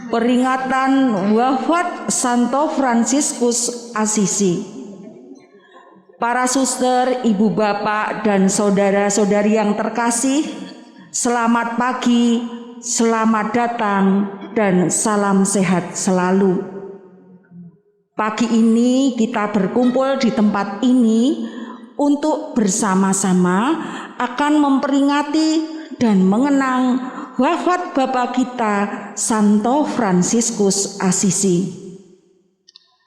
Peringatan wafat Santo Fransiskus Assisi. Para suster, ibu bapak, dan saudara-saudari yang terkasih, selamat pagi, selamat datang, dan salam sehat selalu. Pagi ini kita berkumpul di tempat ini untuk bersama-sama akan memperingati dan mengenang wafat Bapa kita Santo Fransiskus Assisi.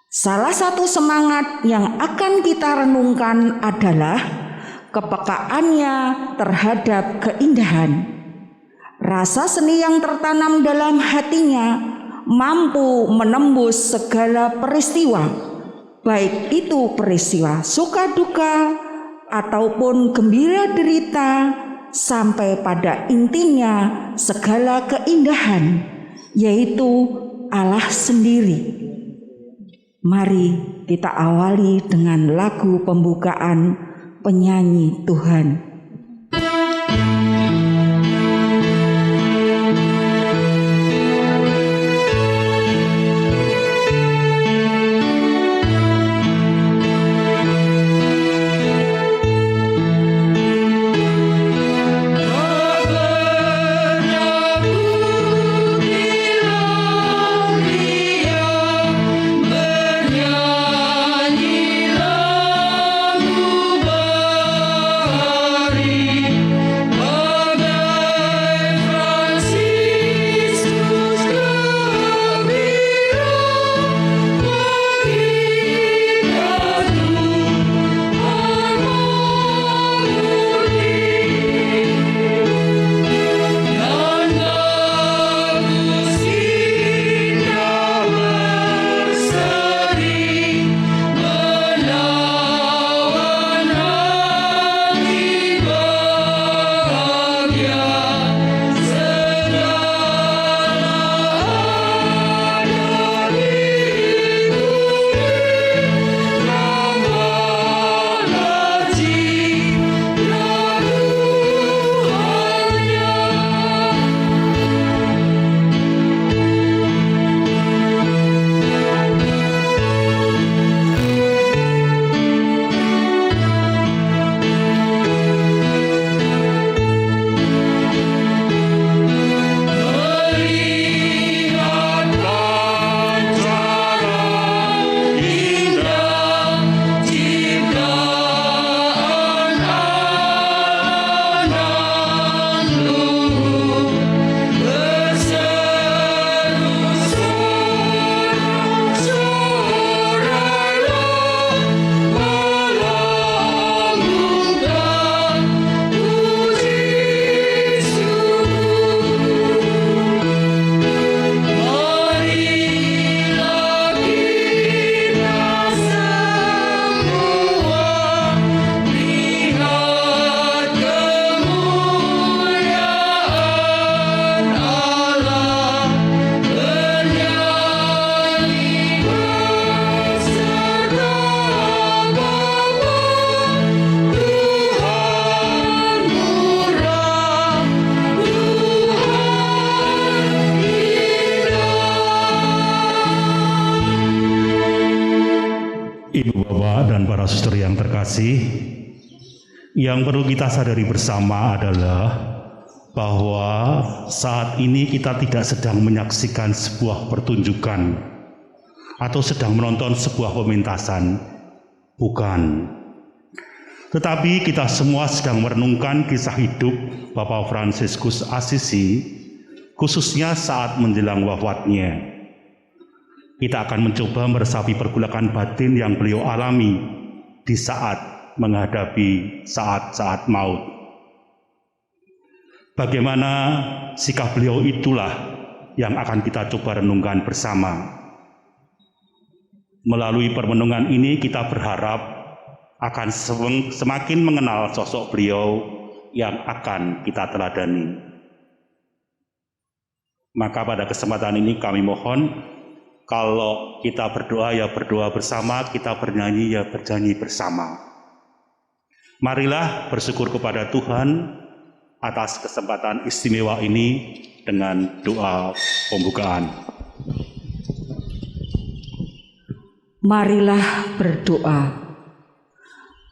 Salah satu semangat yang akan kita renungkan adalah kepekaannya terhadap keindahan. Rasa seni yang tertanam dalam hatinya mampu menembus segala peristiwa, baik itu peristiwa suka duka ataupun gembira derita, sampai pada intinya segala keindahan, yaitu Allah sendiri. Mari kita awali dengan lagu pembukaan penyanyi Tuhan. Ibu bapak dan para suster yang terkasih, yang perlu kita sadari bersama adalah bahwa saat ini kita tidak sedang menyaksikan sebuah pertunjukan atau sedang menonton sebuah pementasan, bukan. Tetapi kita semua sedang merenungkan kisah hidup Bapak Fransiskus Assisi, khususnya saat menjelang wafatnya. Kita akan mencoba meresapi pergulakan batin yang beliau alami di saat menghadapi saat-saat maut. Bagaimana sikap beliau itulah yang akan kita coba renungkan bersama. Melalui permenungan ini kita berharap akan semakin mengenal sosok beliau yang akan kita teladani. Maka pada kesempatan ini kami mohon, kalau kita berdoa ya berdoa bersama, kita bernyanyi ya bernyanyi bersama. Marilah bersyukur kepada Tuhan atas kesempatan istimewa ini dengan doa pembukaan. Marilah berdoa.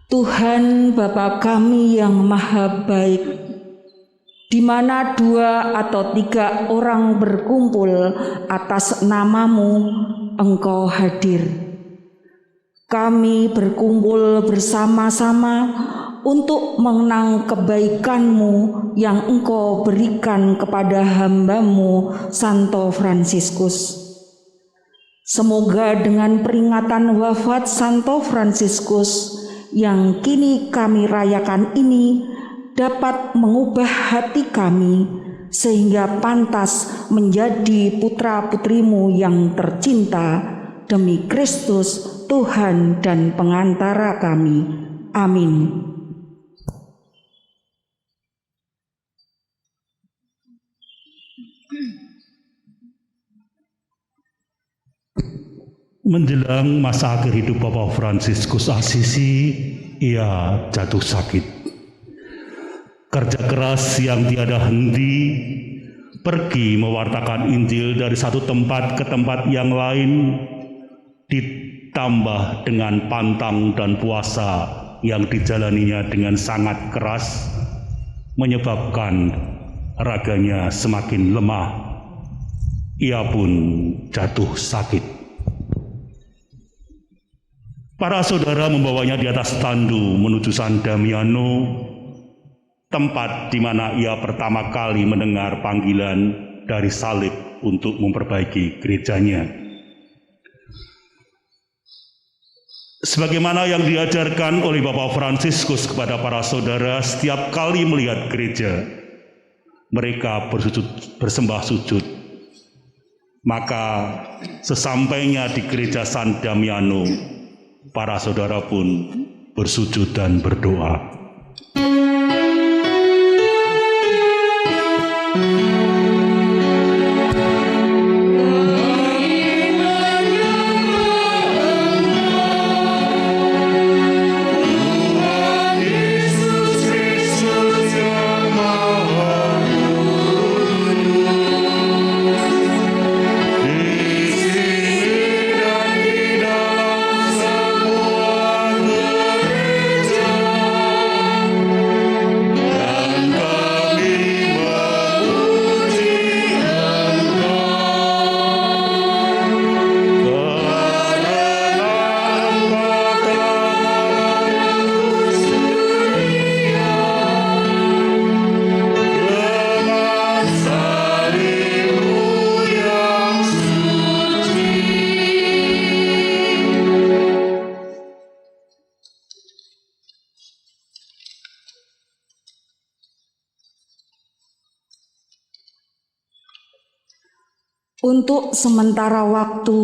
Tuhan Bapa kami yang maha baik, di mana 2 atau 3 orang berkumpul atas namamu, Engkau hadir. Kami berkumpul bersama-sama untuk mengenang kebaikan-Mu yang Engkau berikan kepada hamba-Mu, Santo Fransiskus. Semoga dengan peringatan wafat Santo Fransiskus yang kini kami rayakan ini dapat mengubah hati kami sehingga pantas menjadi putra-putrimu yang tercinta demi Kristus Tuhan dan pengantara kami. Amin. Menjelang masa akhir hidup Bapak Fransiskus Asisi, ia jatuh sakit. Kerja keras yang tiada henti, pergi mewartakan Injil dari satu tempat ke tempat yang lain, ditambah dengan pantang dan puasa yang dijalaninya dengan sangat keras, menyebabkan raganya semakin lemah. Ia pun jatuh sakit. Para saudara membawanya di atas tandu menuju San Damiano, tempat di mana ia pertama kali mendengar panggilan dari salib untuk memperbaiki gerejanya. Sebagaimana yang diajarkan oleh Bapak Fransiskus kepada para saudara, setiap kali melihat gereja, mereka bersembah sujud. Maka sesampainya di gereja San Damiano, para saudara pun bersujud dan berdoa. Untuk sementara waktu,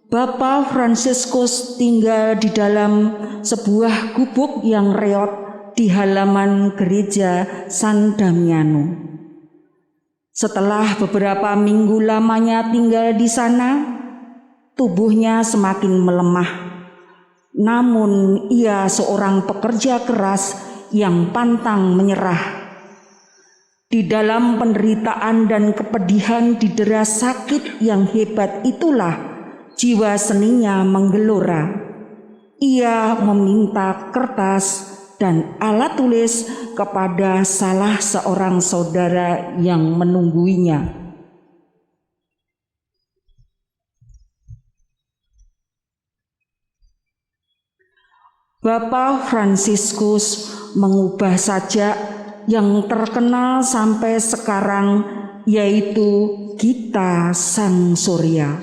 Bapak Fransiskus tinggal di dalam sebuah gubuk yang reot di halaman gereja San Damiano. Setelah beberapa minggu lamanya tinggal di sana, tubuhnya semakin melemah. Namun ia seorang pekerja keras yang pantang menyerah. Di dalam penderitaan dan kepedihan didera sakit yang hebat itulah jiwa seninya menggelora. Ia meminta kertas dan alat tulis kepada salah seorang saudara yang menungguinya. Bapak Fransiskus mengubah sajak yang terkenal sampai sekarang, yaitu Gita Sang Surya.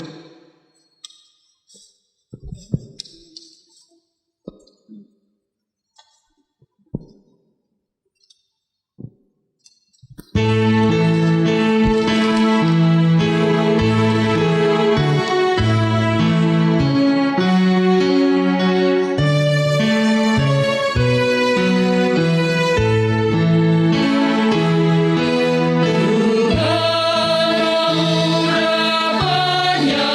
Hanya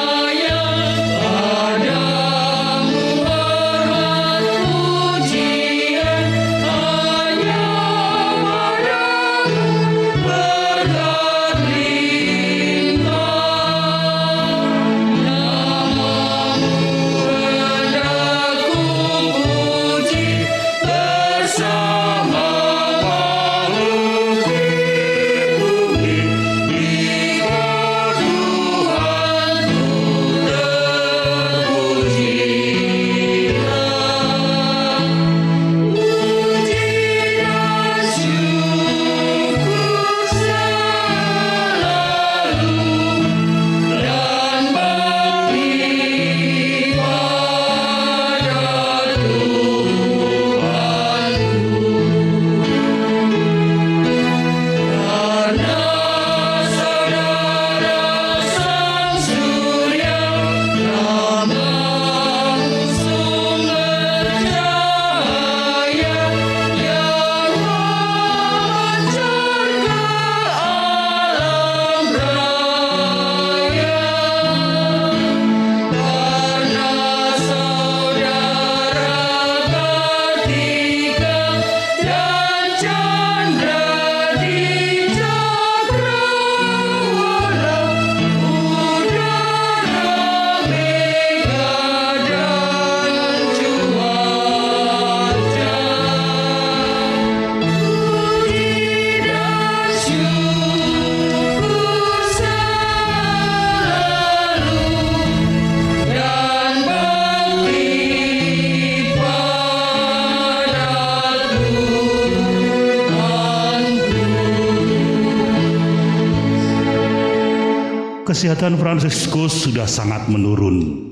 kesehatan Fransiskus sudah sangat menurun.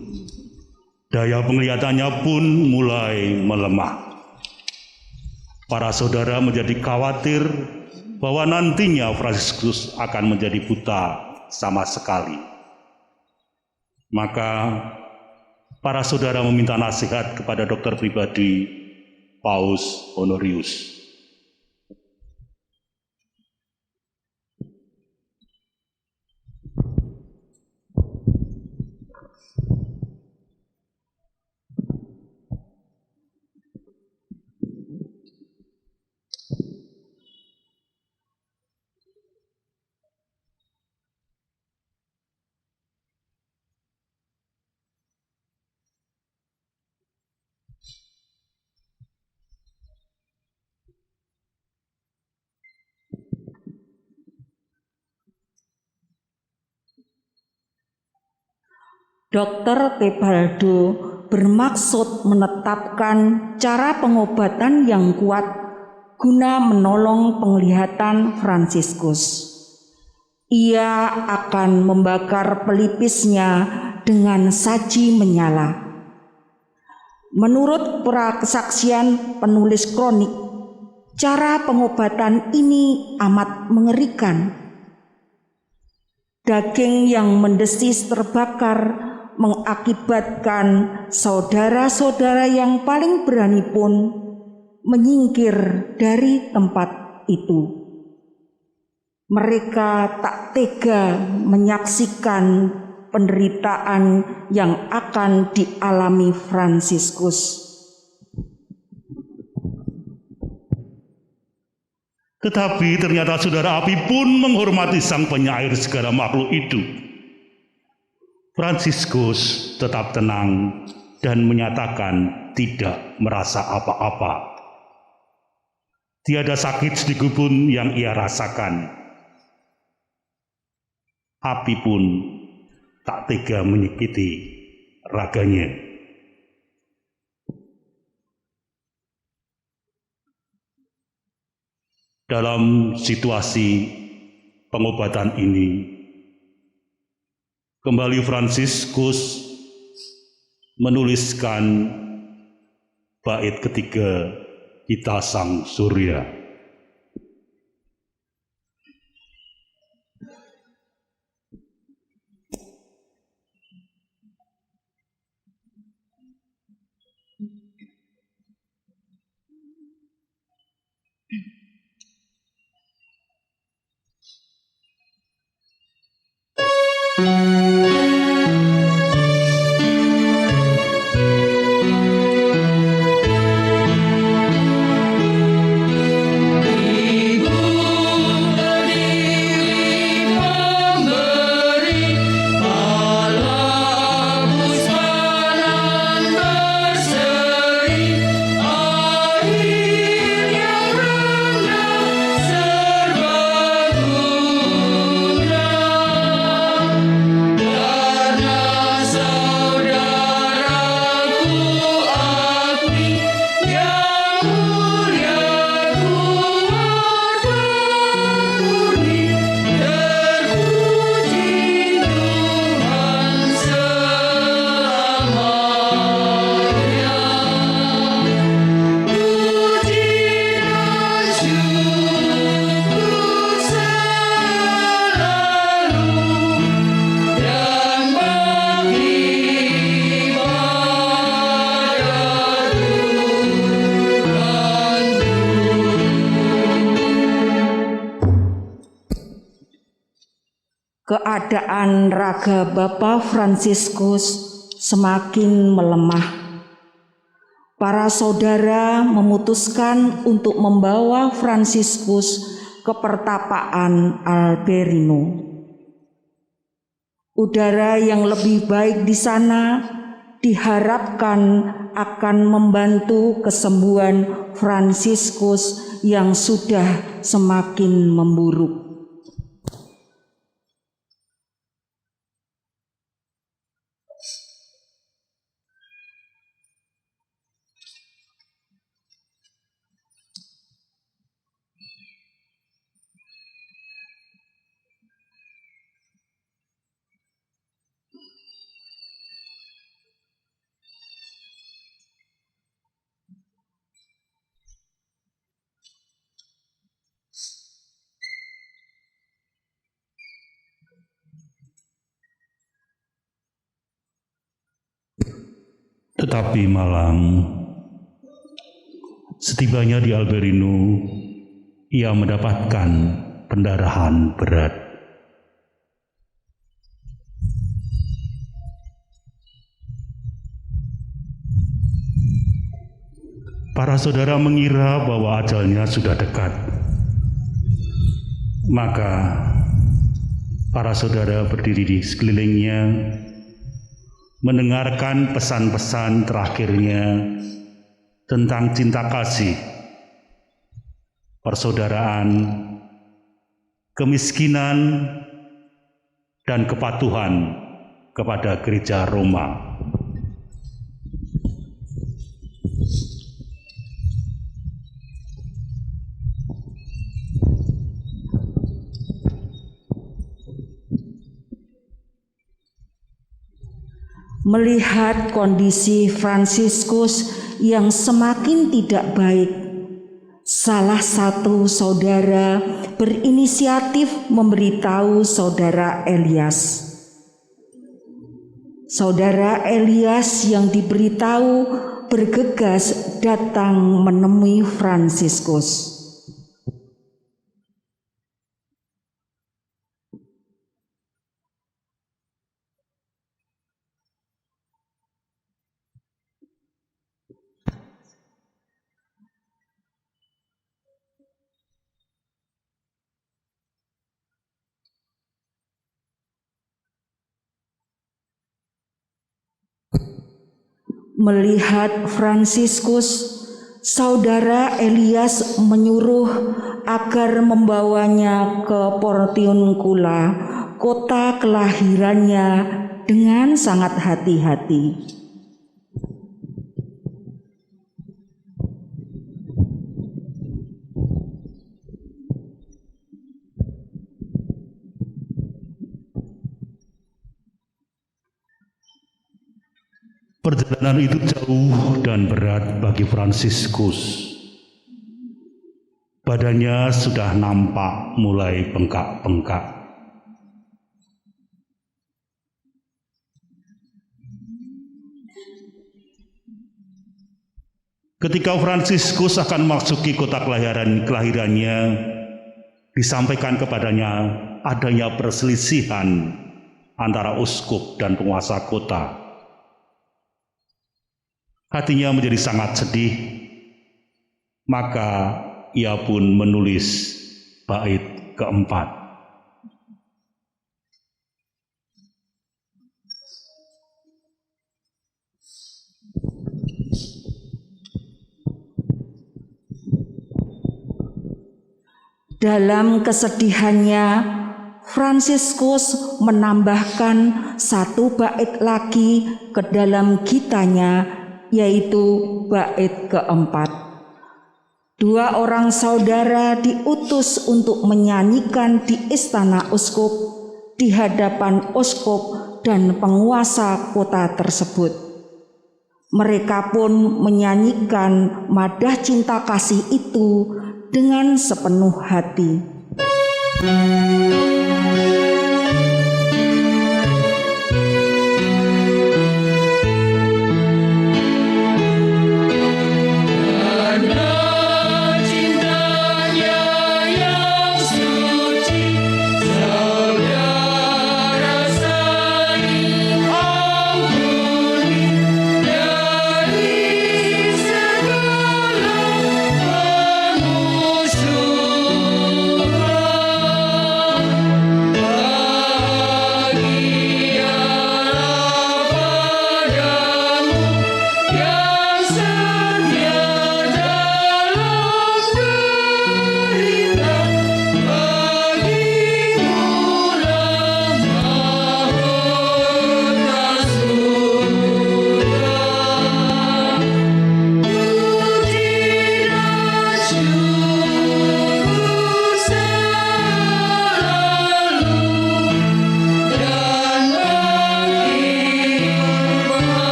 Daya penglihatannya pun mulai melemah. Para saudara menjadi khawatir bahwa nantinya Fransiskus akan menjadi buta sama sekali. Maka para saudara meminta nasihat kepada dokter pribadi Paus Honorius. Dr. Tebaldo bermaksud menetapkan cara pengobatan yang kuat guna menolong penglihatan Fransiskus. Ia akan membakar pelipisnya dengan saji menyala. Menurut prakesaksian penulis kronik, cara pengobatan ini amat mengerikan. Daging yang mendesis terbakar mengakibatkan saudara-saudara yang paling berani pun menyingkir dari tempat itu. Mereka tak tega menyaksikan penderitaan yang akan dialami Fransiskus. Tetapi ternyata saudara Api pun menghormati sang penyair segala makhluk hidup. Fransiskus tetap tenang dan menyatakan tidak merasa apa-apa. Tiada sakit sedikit pun yang ia rasakan. Api pun tak tega menyakiti raganya. Dalam situasi pengobatan ini, kembali Fransiskus menuliskan bait ketiga Kita Sang Surya. Keadaan raga Bapak Fransiskus semakin melemah. Para saudara memutuskan untuk membawa Fransiskus ke pertapaan Alberino. Udara yang lebih baik di sana diharapkan akan membantu kesembuhan Fransiskus yang sudah semakin memburuk. Tetapi malang, setibanya di Alberino, ia mendapatkan pendarahan berat. Para saudara mengira bahwa ajalnya sudah dekat. Maka para saudara berdiri di sekelilingnya, mendengarkan pesan-pesan terakhirnya tentang cinta kasih, persaudaraan, kemiskinan, dan kepatuhan kepada Gereja Roma. Melihat kondisi Fransiskus yang semakin tidak baik, salah satu saudara berinisiatif memberitahu saudara Elias. Saudara Elias yang diberitahu bergegas datang menemui Fransiskus. Melihat Fransiskus, saudara Elias menyuruh agar membawanya ke Portiuncula, kota kelahirannya, dengan sangat hati-hati. Perjalanan itu jauh dan berat bagi Fransiskus. Badannya sudah nampak mulai bengkak-bengkak. Ketika Fransiskus akan memasuki kota kelahirannya, disampaikan kepadanya adanya perselisihan antara uskup dan penguasa kota. Hatinya menjadi sangat sedih, maka ia pun menulis bait keempat. Dalam kesedihannya, Fransiskus menambahkan satu bait lagi ke dalam gitanya, yaitu bait keempat. Dua orang saudara diutus untuk menyanyikan di istana uskup, di hadapan uskup dan penguasa kota tersebut. Mereka pun menyanyikan madah cinta kasih itu dengan sepenuh hati.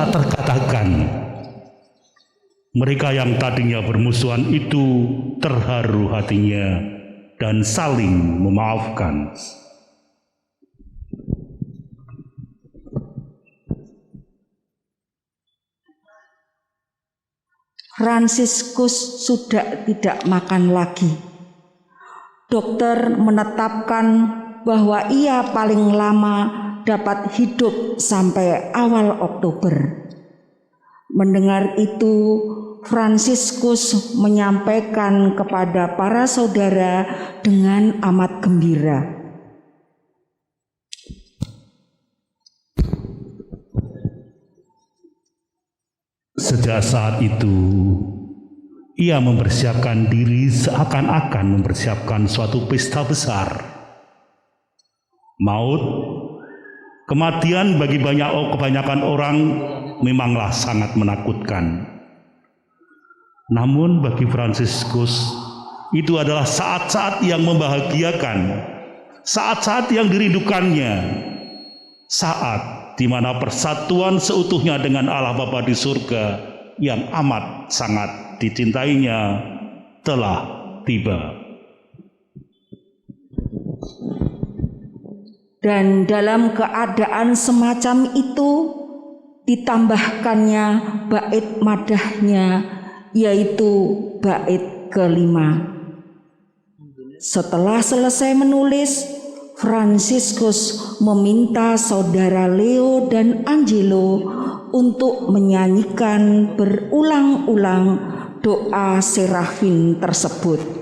Terkatakan, mereka yang tadinya bermusuhan itu terharu hatinya dan saling memaafkan. Fransiskus sudah tidak makan lagi. Dokter menetapkan bahwa ia paling lama dapat hidup sampai awal Oktober. Mendengar itu, Fransiskus menyampaikan kepada para saudara dengan amat gembira. Sejak saat itu, ia mempersiapkan diri seakan-akan mempersiapkan suatu pesta besar. Maut, kematian bagi kebanyakan orang memanglah sangat menakutkan. Namun bagi Fransiskus, itu adalah saat-saat yang membahagiakan, saat-saat yang dirindukannya, saat di mana persatuan seutuhnya dengan Allah Bapa di surga yang amat sangat dicintainya telah tiba. Dan dalam keadaan semacam itu ditambahkannya bait madahnya, yaitu bait kelima. Setelah selesai menulis, Fransiskus meminta saudara Leo dan Angelo untuk menyanyikan berulang-ulang doa Serafin tersebut.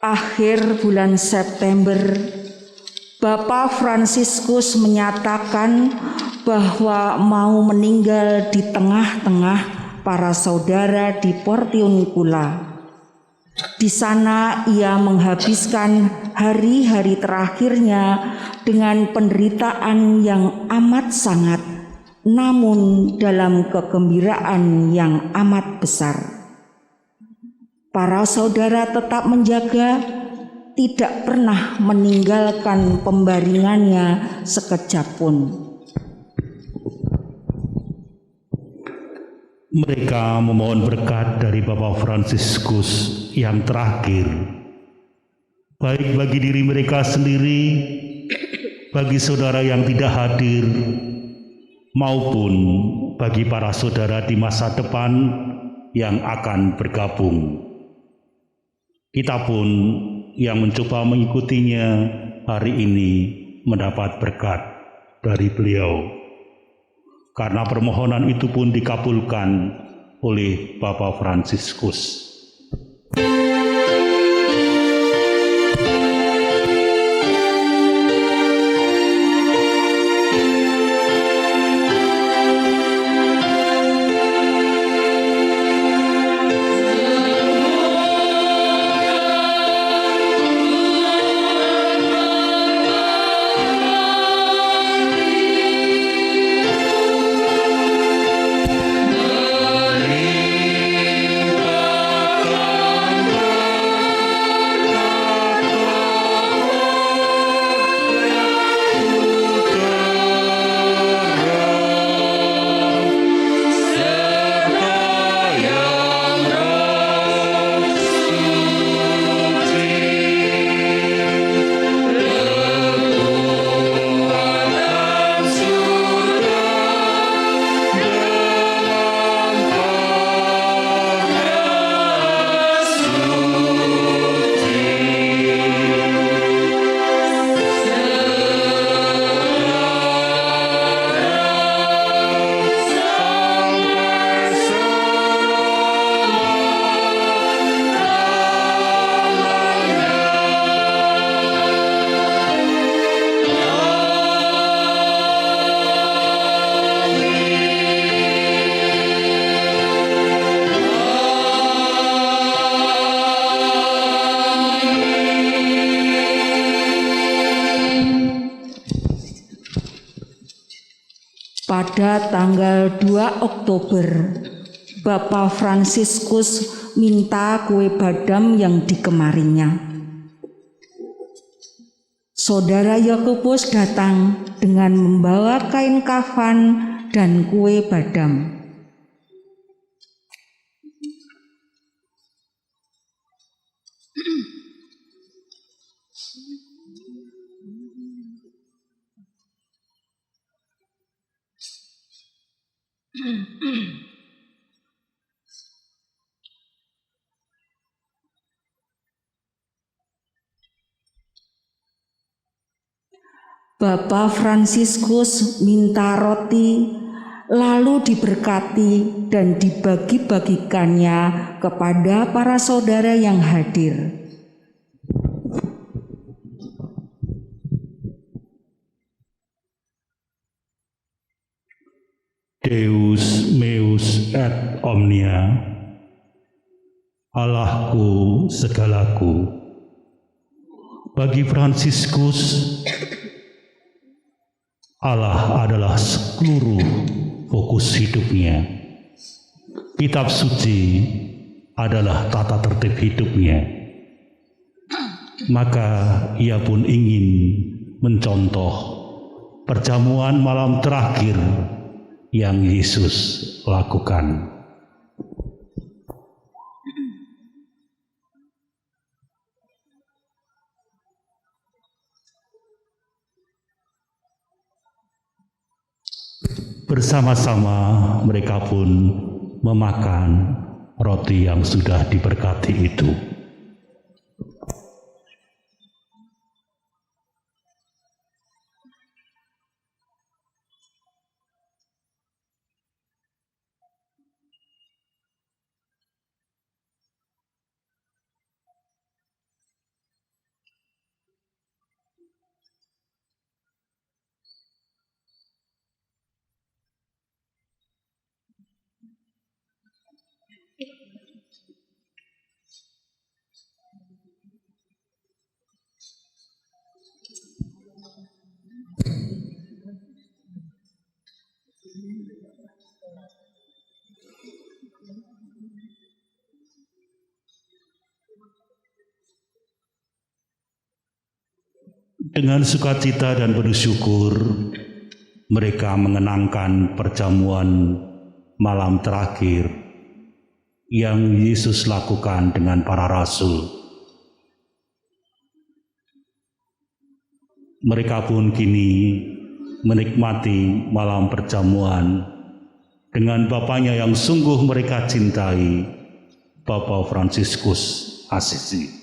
Akhir bulan September, Bapak Fransiskus menyatakan bahwa mau meninggal di tengah-tengah para saudara di Portiuncula. Di sana ia menghabiskan hari-hari terakhirnya dengan penderitaan yang amat sangat, namun dalam kegembiraan yang amat besar. Para saudara tetap menjaga, tidak pernah meninggalkan pembaringannya sekejap pun. Mereka memohon berkat dari Bapak Fransiskus yang terakhir, baik bagi diri mereka sendiri, bagi saudara yang tidak hadir, maupun bagi para saudara di masa depan yang akan bergabung. Kita pun yang mencoba mengikutinya hari ini mendapat berkat dari beliau. Karena permohonan itu pun dikabulkan oleh Bapak Fransiskus. Pada tanggal 2 Oktober, Bapak Fransiskus minta kue badam yang dikemarinya. Saudara Yakobus datang dengan membawa kain kafan dan kue badam. Bapak Fransiskus minta roti, lalu diberkati dan dibagi-bagikannya kepada para saudara yang hadir. Deus meus et omnia, Allahku segalaku. Bagi Fransiskus, Allah adalah seluruh fokus hidupnya. Kitab suci adalah tata tertib hidupnya. Maka ia pun ingin mencontoh perjamuan malam terakhir yang Yesus lakukan. Bersama-sama mereka pun memakan roti yang sudah diberkati itu. Dengan sukacita dan bersyukur, mereka mengenangkan perjamuan malam terakhir yang Yesus lakukan dengan para rasul. Mereka pun kini menikmati malam perjamuan dengan Bapaknya yang sungguh mereka cintai, Bapak Fransiskus Assisi.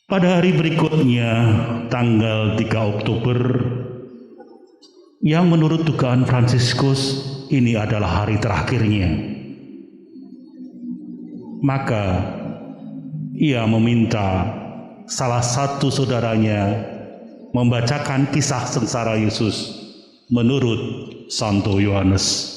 Pada hari berikutnya, tanggal 3 Oktober, yang menurut dugaan Fransiskus ini adalah hari terakhirnya. Maka ia meminta salah satu saudaranya membacakan kisah sengsara Yesus menurut Santo Yohanes.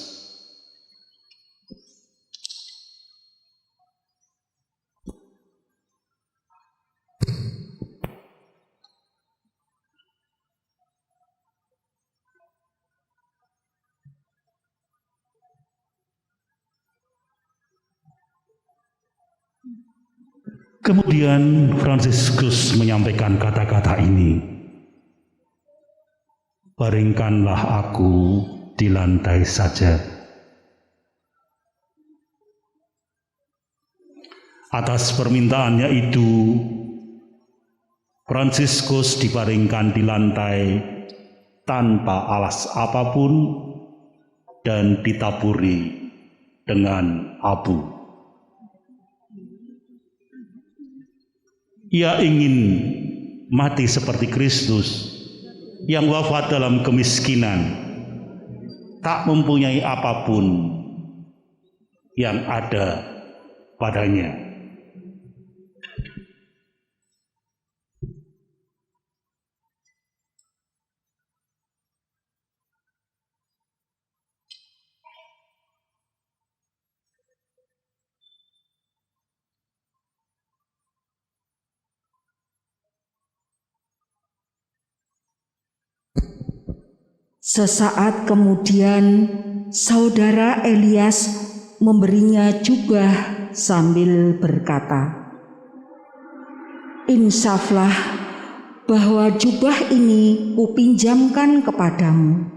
Kemudian Fransiskus menyampaikan kata-kata ini, "Baringkanlah aku di lantai saja." Atas permintaannya itu, Fransiskus dibaringkan di lantai tanpa alas apapun dan ditaburi dengan abu. Ia ingin mati seperti Kristus yang wafat dalam kemiskinan, tak mempunyai apapun yang ada padanya. Sesaat kemudian saudara Elias memberinya jubah sambil berkata, "Insaflah bahwa jubah ini kupinjamkan kepadamu,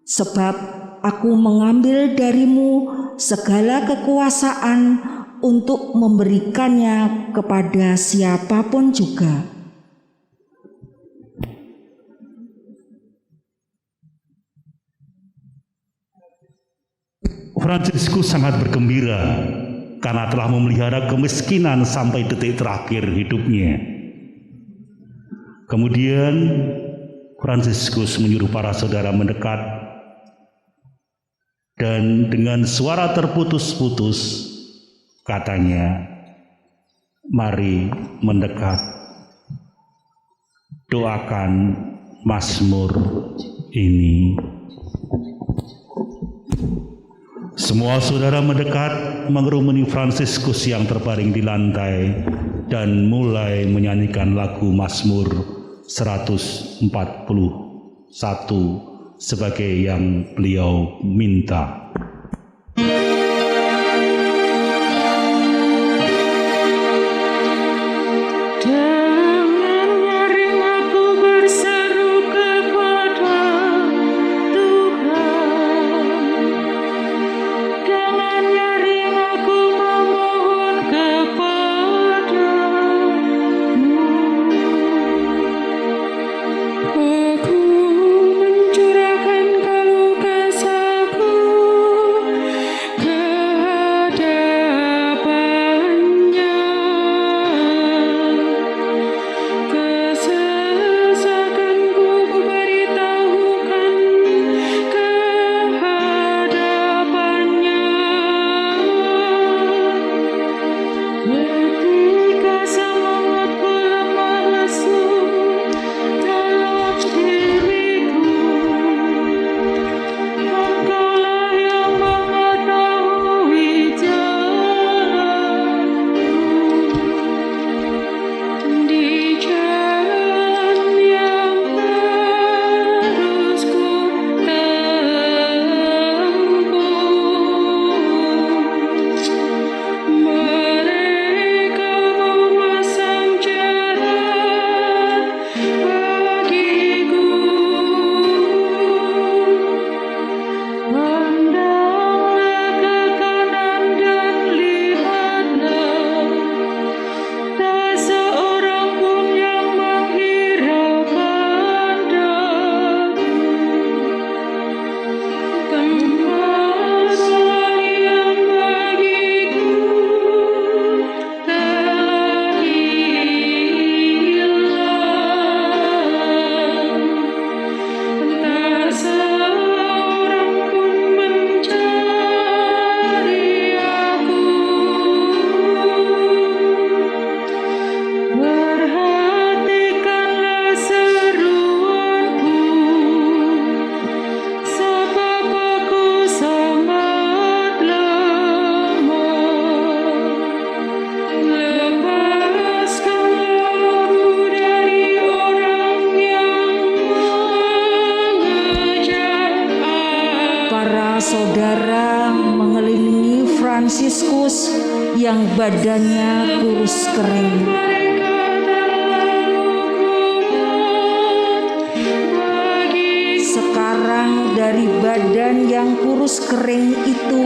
sebab aku mengambil darimu segala kekuasaan untuk memberikannya kepada siapapun juga." Fransiskus sangat bergembira karena telah memelihara kemiskinan sampai detik terakhir hidupnya. Kemudian Fransiskus menyuruh para saudara mendekat dan dengan suara terputus-putus katanya, "Mari mendekat, doakan Mazmur ini." Semua saudara mendekat mengerumuni Fransiskus yang terbaring di lantai dan mulai menyanyikan lagu Mazmur 141 sebagai yang beliau minta. Saudara mengelilingi Fransiskus yang badannya kurus kering. Sekarang dari badan yang kurus kering itu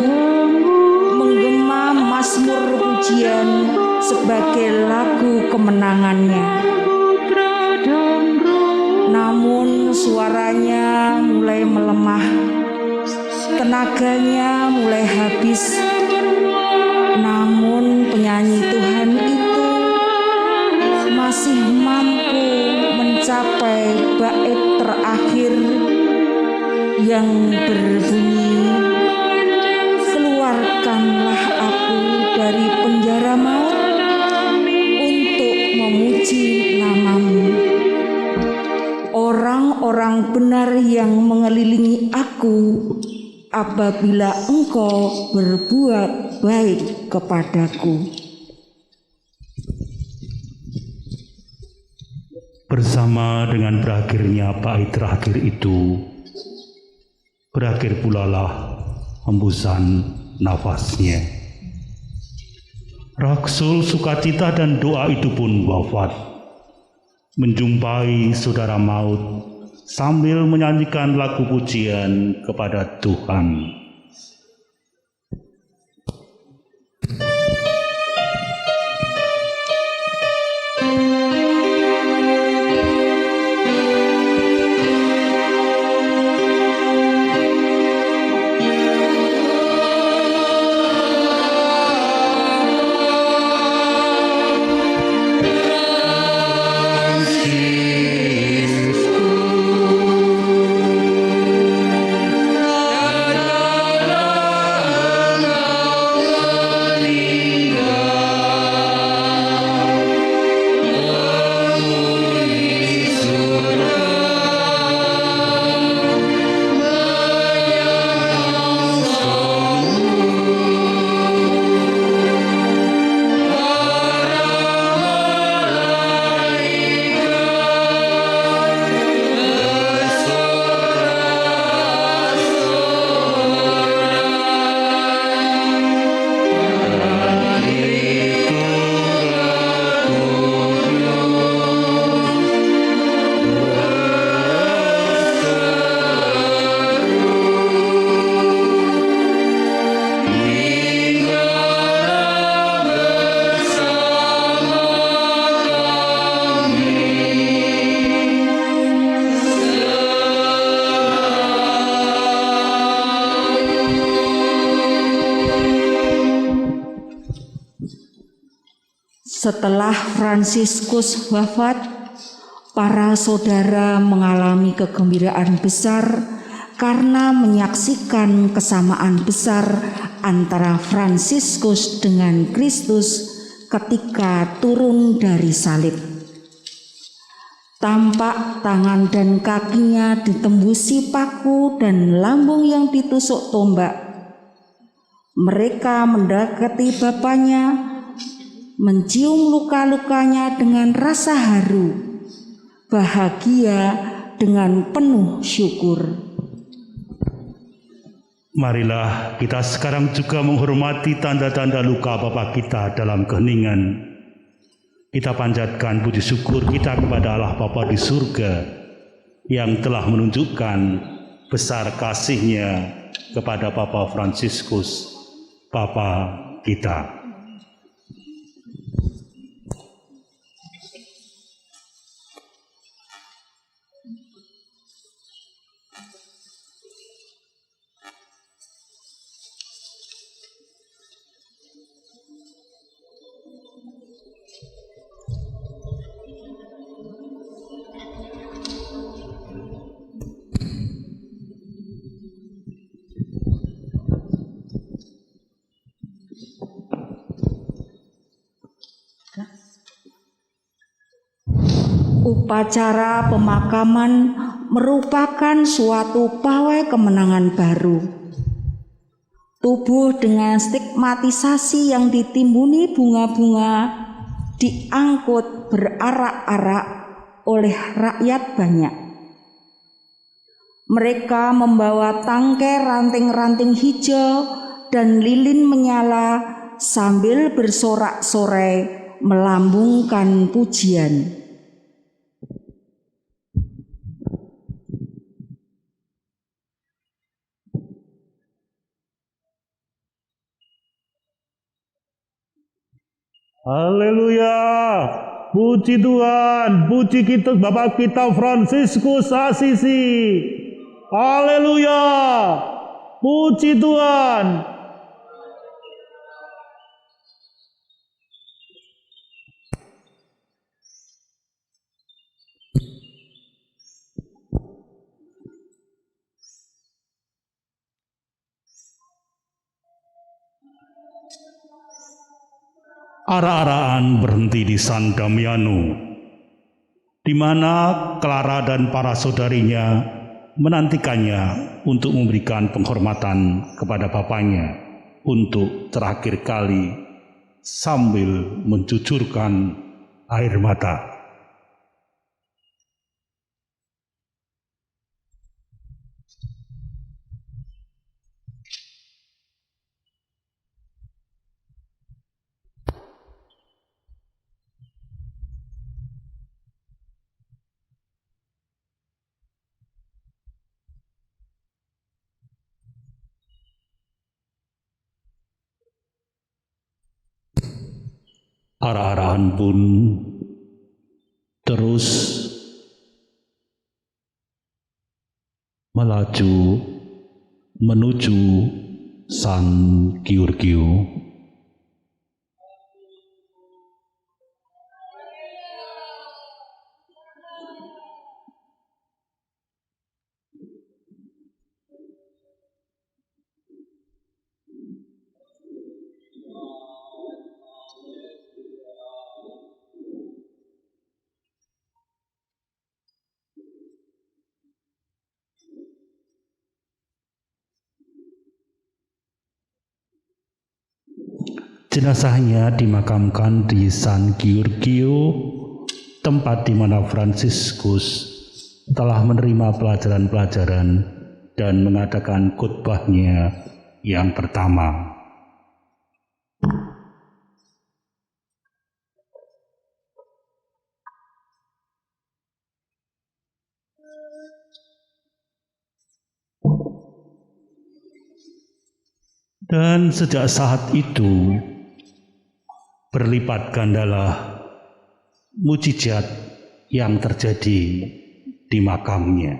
menggema Mazmur pujian sebagai lagu kemenangannya. Namun suaranya mulai melemah, tenaganya mulai habis. Namun penyanyi Tuhan itu masih mampu mencapai bait terakhir yang berbunyi, "Keluarkanlah aku dari penjara maut untuk memuji nama-Mu. Orang-orang benar yang mengelilingi aku apabila Engkau berbuat baik kepadaku." Bersama dengan berakhirnya bait terakhir itu, berakhir pula lah hembusan nafasnya. Rasul sukacita dan doa itu pun wafat, menjumpai saudara maut sambil menyanyikan lagu pujian kepada Tuhan. Setelah Fransiskus wafat, para saudara mengalami kegembiraan besar karena menyaksikan kesamaan besar antara Fransiskus dengan Kristus ketika turun dari salib. Tampak tangan dan kakinya ditembusi paku dan lambung yang ditusuk tombak. Mereka mendekati Bapaknya, mencium luka-lukanya dengan rasa haru, bahagia dengan penuh syukur. Marilah kita sekarang juga menghormati tanda-tanda luka Bapa kita dalam keheningan. Kita panjatkan puji syukur kita kepada Allah Bapa di surga yang telah menunjukkan besar kasih-Nya kepada Papa Fransiskus, Papa kita. Upacara pemakaman merupakan suatu pawai kemenangan baru. Tubuh dengan stigmatisasi yang ditimbuni bunga-bunga diangkut berarak-arak oleh rakyat banyak. Mereka membawa tangkai ranting-ranting hijau dan lilin menyala sambil bersorak-sorai melambungkan pujian. Haleluya, puji Tuhan, puji kita Bapak kita Fransiskus Asisi. Haleluya, puji Tuhan. Arak-arakan berhenti di San Damiano, di mana Clara dan para saudarinya menantikannya untuk memberikan penghormatan kepada bapaknya untuk terakhir kali sambil mencucurkan air mata. arah-arahan pun terus melaju menuju San Giorgio. Jenazahnya dimakamkan di San Giorgio, tempat di mana Fransiskus telah menerima pelajaran-pelajaran dan mengadakan khotbahnya yang pertama. Dan sejak saat itu berlipat gandalah mujizat yang terjadi di makamnya.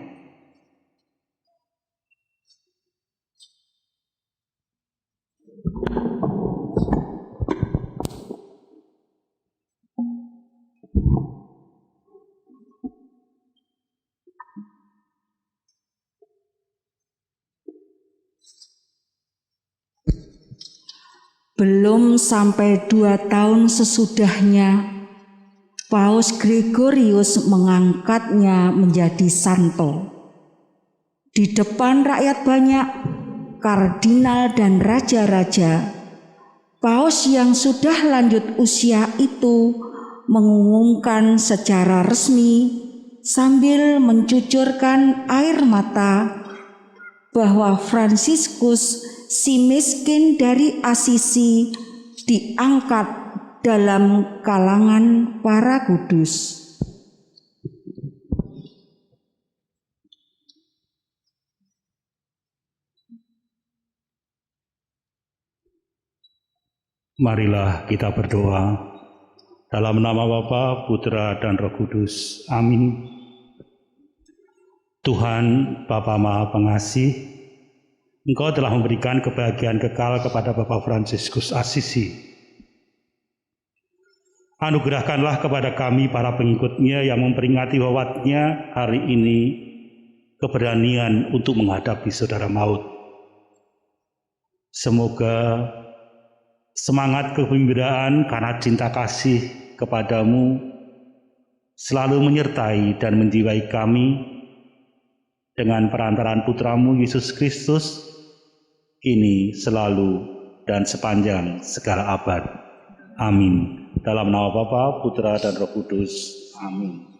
Belum sampai 2 tahun sesudahnya, Paus Gregorius mengangkatnya menjadi santo. Di depan rakyat banyak, kardinal dan raja-raja, Paus yang sudah lanjut usia itu mengumumkan secara resmi sambil mencucurkan air mata bahwa Fransiskus si miskin dari Asisi diangkat dalam kalangan para kudus. Marilah kita berdoa. Dalam nama Bapa, Putra, dan Roh Kudus. Amin. Tuhan, Bapa Maha Pengasih, Engkau telah memberikan kebahagiaan kekal kepada Bapak Fransiskus Asisi. Anugerahkanlah kepada kami para pengikutnya yang memperingati wafatnya hari ini keberanian untuk menghadapi saudara maut. Semoga semangat kegembiraan karena cinta kasih kepadamu selalu menyertai dan menjiwai kami dengan perantaraan Putramu Yesus Kristus, kini, selalu, dan sepanjang segala abad. Amin. Dalam nama Bapa, Putra, dan Roh Kudus. Amin.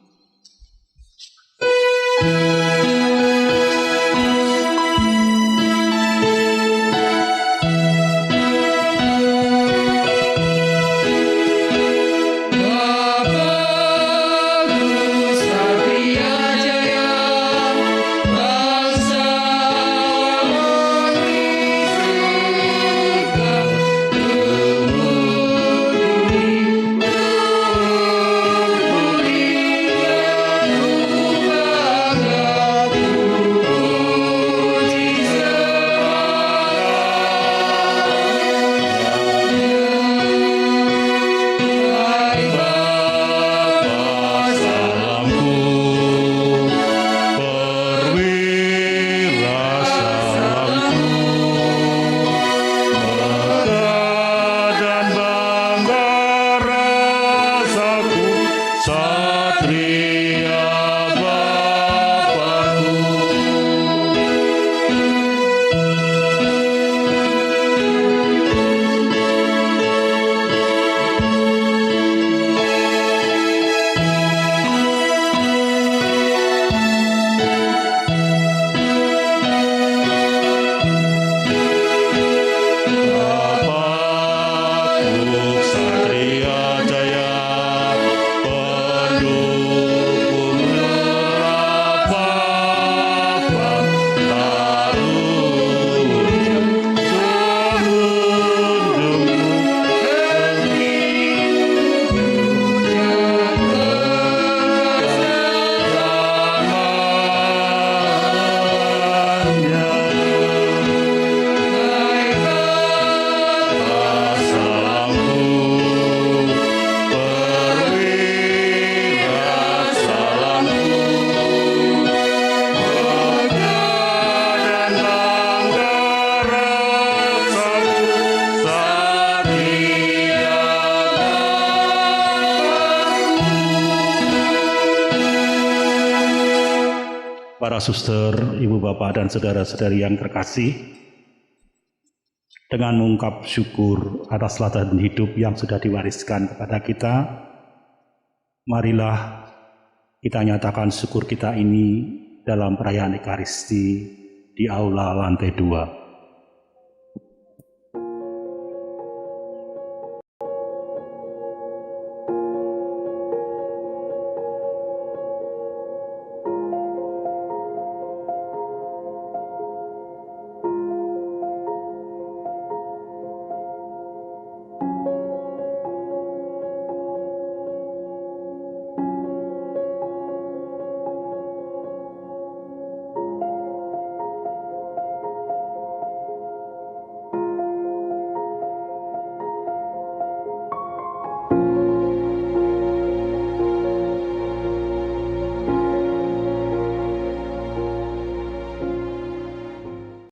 para suster, ibu bapak dan saudara-saudari yang terkasih, dengan mengungkap syukur atas teladan hidup yang sudah diwariskan kepada kita, marilah kita nyatakan syukur kita ini dalam perayaan Ekaristi di aula lantai 2.